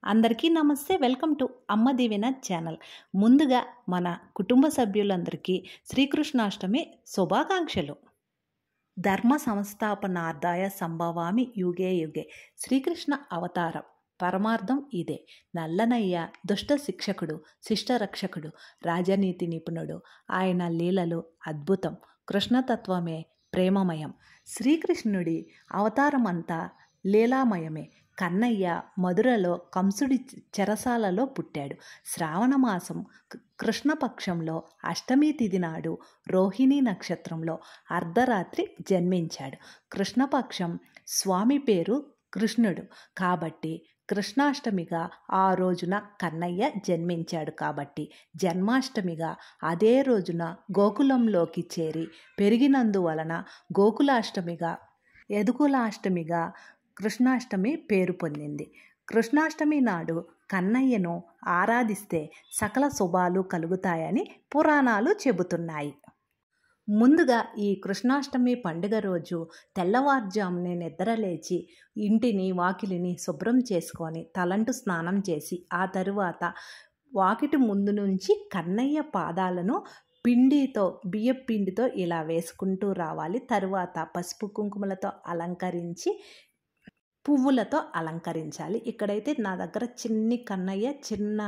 అందరికీ నమస్తే. Welcome to అమ్మ దీవెన ఛానల్. ముందుగా మన కుటుంబ సభ్యులందరికీ శ్రీకృష్ణాష్టమి శుభాకాంక్షలు. ధర్మ సంస్థాపనార్థాయ సంభవామి యుగే యుగే. శ్రీకృష్ణ అవతారం పరమార్థం ఇదే. నల్లనయ్య దుష్ట శిక్షకుడు, శిష్టరక్షకుడు, రాజనీతి నిపుణుడు. ఆయన లీలలు అద్భుతం. కృష్ణతత్వమే ప్రేమమయం. శ్రీకృష్ణుడి అవతారమంతా లీలామయమే. కన్నయ్య మధురలో కంసుడి చెరసాలలో పుట్టాడు. శ్రావణమాసం కృష్ణపక్షంలో అష్టమి తిథి నాడు రోహిణీ నక్షత్రంలో అర్ధరాత్రి జన్మించాడు. కృష్ణపక్షం స్వామి పేరు కృష్ణుడు కాబట్టి కృష్ణాష్టమిగా ఆ రోజున కన్నయ్య జన్మించాడు కాబట్టి జన్మాష్టమిగా అదే రోజున గోకులంలోకి చేరి పెరిగినందువలన గోకులాష్టమిగా యదుకులాష్టమిగా కృష్ణాష్టమి పేరు పొందింది. కృష్ణాష్టమి నాడు కన్నయ్యను ఆరాధిస్తే సకల శుభాలు కలుగుతాయని పురాణాలు చెబుతున్నాయి. ముందుగా ఈ కృష్ణాష్టమి పండుగ రోజు తెల్లవారుజామునే నిద్రలేచి ఇంటిని వాకిలిని శుభ్రం చేసుకొని తలంటు స్నానం చేసి ఆ తరువాత వాకిటి ముందు నుంచి కన్నయ్య పాదాలను బియ్యపు పిండితో ఇలా వేసుకుంటూ రావాలి. తరువాత పసుపు కుంకుమలతో అలంకరించి పువ్వులతో అలంకరించాలి. ఇక్కడైతే నా దగ్గర చిన్ని కన్నయ్య చిన్న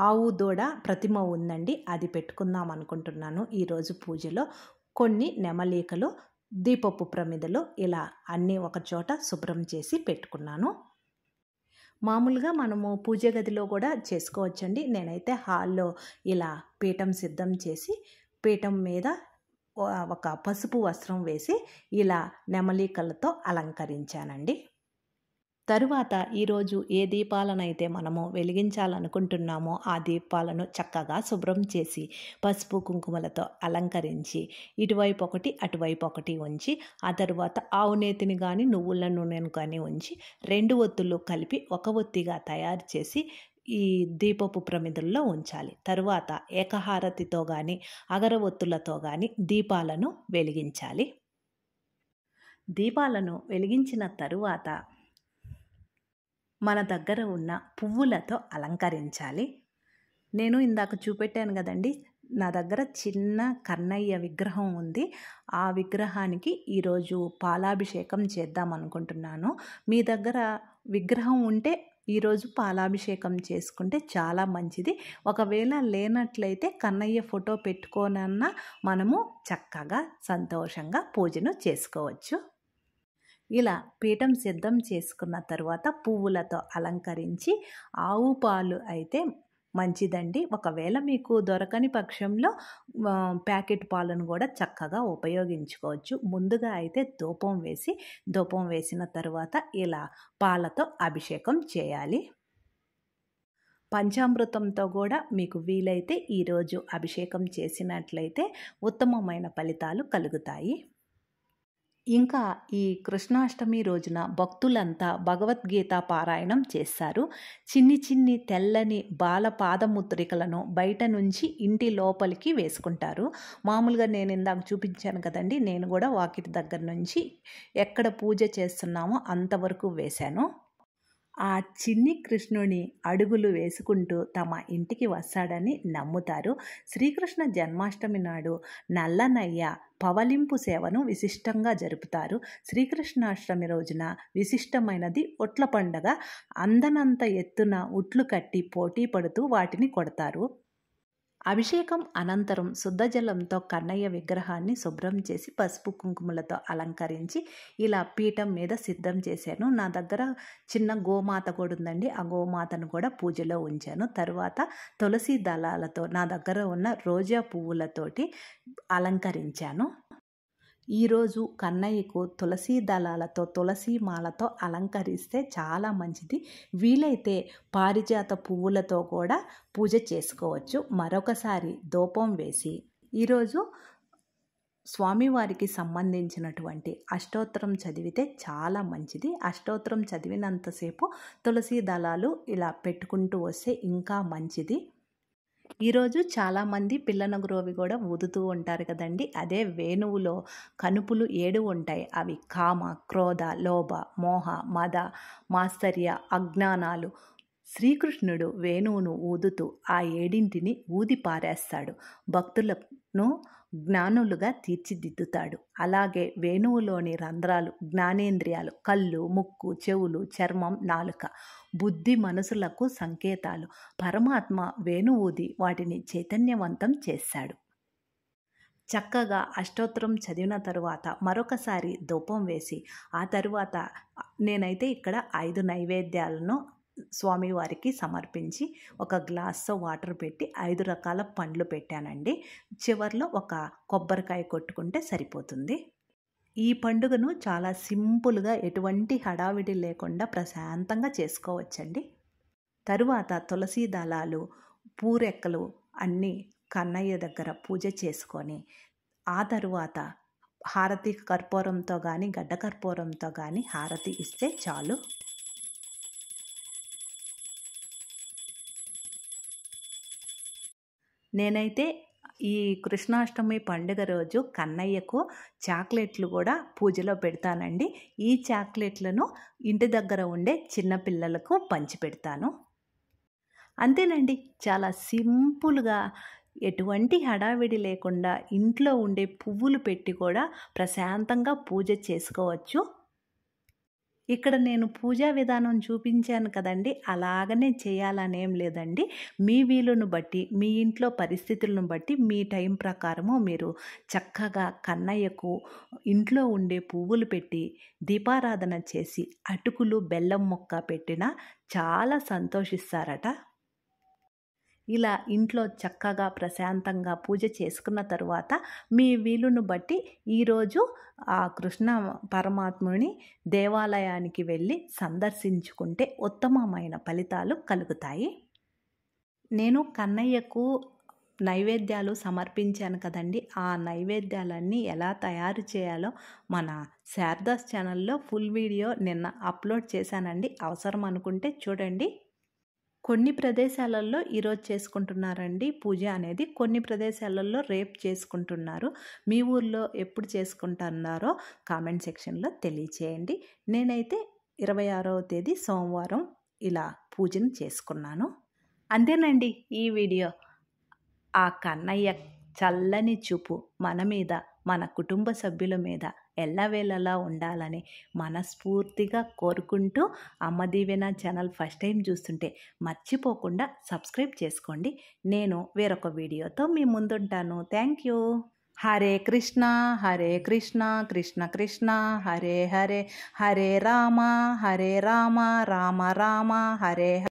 ఆవు దూడ ప్రతిమ ఉందండి, అది పెట్టుకుందాం అనుకుంటున్నాను ఈరోజు పూజలో. కొన్ని నెమలీకలు, దీపపు ప్రమిదలు ఇలా అన్నీ ఒక చోట శుభ్రం చేసి పెట్టుకున్నాను. మామూలుగా మనము పూజ గదిలో కూడా చేసుకోవచ్చండి. నేనైతే హాల్లో ఇలా పీఠం సిద్ధం చేసి పీఠం మీద ఒక పసుపు వస్త్రం వేసి ఇలా నెమలీకలతో అలంకరించానండి. తరువాత ఈరోజు ఏ దీపాలనైతే మనము వెలిగించాలనుకుంటున్నామో ఆ దీపాలను చక్కగా శుభ్రం చేసి పసుపు కుంకుమలతో అలంకరించి ఇటువైపు ఒకటి అటువైపు ఒకటి ఉంచి ఆ తరువాత ఆవు నేతిని కానీ నువ్వుల నూనెను కానీ ఉంచి 2 ఒత్తులు కలిపి ఒక ఒత్తిగా తయారు చేసి ఈ దీపపు ప్రమిదల్లో ఉంచాలి. తరువాత ఏకహారతితో కానీ అగరవత్తులతో కానీ దీపాలను వెలిగించాలి. దీపాలను వెలిగించిన తరువాత మన దగ్గర ఉన్న పువ్వులతో అలంకరించాలి. నేను ఇందాక చూపెట్టాను కదండి, నా దగ్గర చిన్న కన్నయ్య విగ్రహం ఉంది. ఆ విగ్రహానికి ఈరోజు పాలాభిషేకం చేద్దాం అనుకుంటున్నాను. మీ దగ్గర విగ్రహం ఉంటే ఈరోజు పాలాభిషేకం చేసుకుంటే చాలా మంచిది. ఒకవేళ లేనట్లయితే కన్నయ్య ఫోటో పెట్టుకోనన్నా మనము చక్కగా సంతోషంగా పూజను చేసుకోవచ్చు. ఇలా పీఠం సిద్ధం చేసుకున్న తర్వాత పువ్వులతో అలంకరించి ఆవు పాలు అయితే మంచిదండి. ఒకవేళ మీకు దొరకని పక్షంలో ప్యాకెట్ పాలను కూడా చక్కగా ఉపయోగించుకోవచ్చు. ముందుగా అయితే ధూపం వేసిన తర్వాత ఇలా పాలతో అభిషేకం చేయాలి. పంచామృతంతో కూడా మీకు వీలైతే ఈరోజు అభిషేకం చేసినట్లయితే ఉత్తమమైన ఫలితాలు కలుగుతాయి. ఇంకా ఈ కృష్ణాష్టమి రోజున భక్తులంతా భగవద్గీత పారాయణం చేస్తారు. చిన్ని తెల్లని బాల పాదముద్రికలను బయట నుంచి ఇంటి లోపలికి వేసుకుంటారు. మామూలుగా నేను ఇందాక చూపించాను కదండి, నేను కూడా వాకిటి దగ్గర నుంచి ఎక్కడ పూజ చేస్తున్నామో అంతవరకు వేశాను. ఆ చిన్ని కృష్ణుని అడుగులు వేసుకుంటూ తమ ఇంటికి వస్తాడని నమ్ముతారు. శ్రీకృష్ణ జన్మాష్టమి నాడు నల్లనయ్య పవలింపు సేవను విశిష్టంగా జరుపుతారు. శ్రీకృష్ణాష్టమి రోజున విశిష్టమైనది ఉట్ల పండగ. అందనంత ఎత్తున ఉట్లు కట్టి పోటీ పడుతూ వాటిని కొడతారు. అభిషేకం అనంతరం శుద్ధజలంతో కన్నయ్య విగ్రహాన్ని శుభ్రం చేసి పసుపు కుంకుమలతో అలంకరించి ఇలా పీఠం మీద సిద్ధం చేశాను. నా దగ్గర చిన్న గోమాత కూడా ఉందండి, ఆ గోమాతను కూడా పూజలో ఉంచాను. తరువాత తులసి దళాలతో నా దగ్గర ఉన్న రోజా పువ్వులతోటి అలంకరించాను. ఈరోజు కన్నయ్యకు తులసి దళాలతో తులసి మాలతో అలంకరిస్తే చాలా మంచిది. వీలైతే పారిజాత పువ్వులతో కూడా పూజ చేసుకోవచ్చు. మరొకసారి ధూపం వేసి ఈరోజు స్వామివారికి సంబంధించినటువంటి అష్టోత్తరం చదివితే చాలా మంచిది. అష్టోత్తరం చదివినంతసేపు తులసి దళాలు ఇలా పెట్టుకుంటూ వస్తే ఇంకా మంచిది. ఈరోజు చాలామంది పిల్లనగ్రోవి కూడా ఊదుతూ ఉంటారు కదండి. అదే వేణువులో కనుపులు 7 ఉంటాయి. అవి కామ, క్రోధ, లోభ, మోహ, మద, మాత్సర్య, అజ్ఞానాలు శ్రీకృష్ణుడు వేణువును ఊదుతూ ఆ ఏడింటిని ఊది పారేస్తాడు. భక్తులను జ్ఞానులుగా తీర్చిదిద్దుతాడు. అలాగే వేణువులోని రంధ్రాలు జ్ఞానేంద్రియాలు, కళ్ళు, ముక్కు, చెవులు, చర్మం, నాలుక, బుద్ధి, మనసులకు సంకేతాలు. పరమాత్మ వేణు ఊది వాటిని చైతన్యవంతం చేశాడు. చక్కగా అష్టోత్తరం చదివిన తరువాత మరొకసారి ధూపం వేసి ఆ తరువాత నేనైతే ఇక్కడ 5 నైవేద్యాలను స్వామివారికి సమర్పించి ఒక గ్లాస్తో వాటర్ పెట్టి 5 రకాల పండ్లు పెట్టానండి. చివర్లో ఒక కొబ్బరికాయ కొట్టుకుంటే సరిపోతుంది. ఈ పండుగను చాలా సింపుల్గా ఎటువంటి హడావిడి లేకుండా ప్రశాంతంగా చేసుకోవచ్చండి. తరువాత తులసి దళాలు, పూరెక్కలు అన్నీ కన్నయ్య దగ్గర పూజ చేసుకొని ఆ తరువాత హారతి కర్పూరంతో కానీ గడ్డ కర్పూరంతో కానీ హారతి ఇస్తే చాలు. నేనైతే ఈ కృష్ణాష్టమి పండుగ రోజు కన్నయ్యకు చాక్లెట్లు కూడా పూజలో పెడతానండి. ఈ చాక్లెట్లను ఇంటి దగ్గర ఉండే చిన్నపిల్లలకు పంచిపెడతాను. అంతేనండి, చాలా సింపుల్గా ఎటువంటి హడావిడి లేకుండా ఇంట్లో ఉండే పువ్వులు పెట్టి కూడా ప్రశాంతంగా పూజ చేసుకోవచ్చు. ఇక్కడ నేను పూజా విధానం చూపించాను కదండి, అలాగనే చేయాలనేం లేదండి. మీ వీలును బట్టి, మీ ఇంట్లో పరిస్థితులను బట్టి, మీ టైం ప్రకారము మీరు చక్కగా కన్నయ్యకు ఇంట్లో ఉండే పువ్వులు పెట్టి దీపారాధన చేసి అటుకులు, బెల్లం ముక్క పెట్టినా చాలా సంతోషిస్తారట. ఇలా ఇంట్లో చక్కగా ప్రశాంతంగా పూజ చేసుకున్న తరువాత మీ వీలును బట్టి ఈరోజు ఆ కృష్ణ పరమాత్ముని దేవాలయానికి వెళ్ళి సందర్శించుకుంటే ఉత్తమమైన ఫలితాలు కలుగుతాయి. నేను కన్నయ్యకు నైవేద్యాలు సమర్పించాను కదండి, ఆ నైవేద్యాలన్నీ ఎలా తయారు చేయాలో మన శారదాస్ ఛానల్లో ఫుల్ వీడియో నిన్న అప్లోడ్ చేశానండి. అవసరం అనుకుంటే చూడండి. కొన్ని ప్రదేశాలలో ఈరోజు చేసుకుంటున్నారండి పూజ అనేది, కొన్ని ప్రదేశాలలో రేపు చేసుకుంటున్నారు. మీ ఊర్లో ఎప్పుడు చేసుకుంటున్నారో కామెంట్ సెక్షన్లో తెలియచేయండి. నేనైతే 26వ తేదీ సోమవారం ఇలా పూజను చేసుకున్నాను. అంతేనండి ఈ వీడియో. ఆ కన్నయ్య చల్లని చూపు మన మీద, మన కుటుంబ సభ్యుల మీద ఎల్లవేళలా ఉండాలని మనస్ఫూర్తిగా కోరుకుంటూ, అమ్మ దీవెన ఛానల్ ఫస్ట్ టైం చూస్తుంటే మర్చిపోకుండా సబ్స్క్రైబ్ చేసుకోండి. నేను వేరొక వీడియోతో మీ ముందుంటాను. Thank you. హరే కృష్ణ కృష్ణ కృష్ణ హరే హరే, హరే రామ రామ రామ హరే హరే.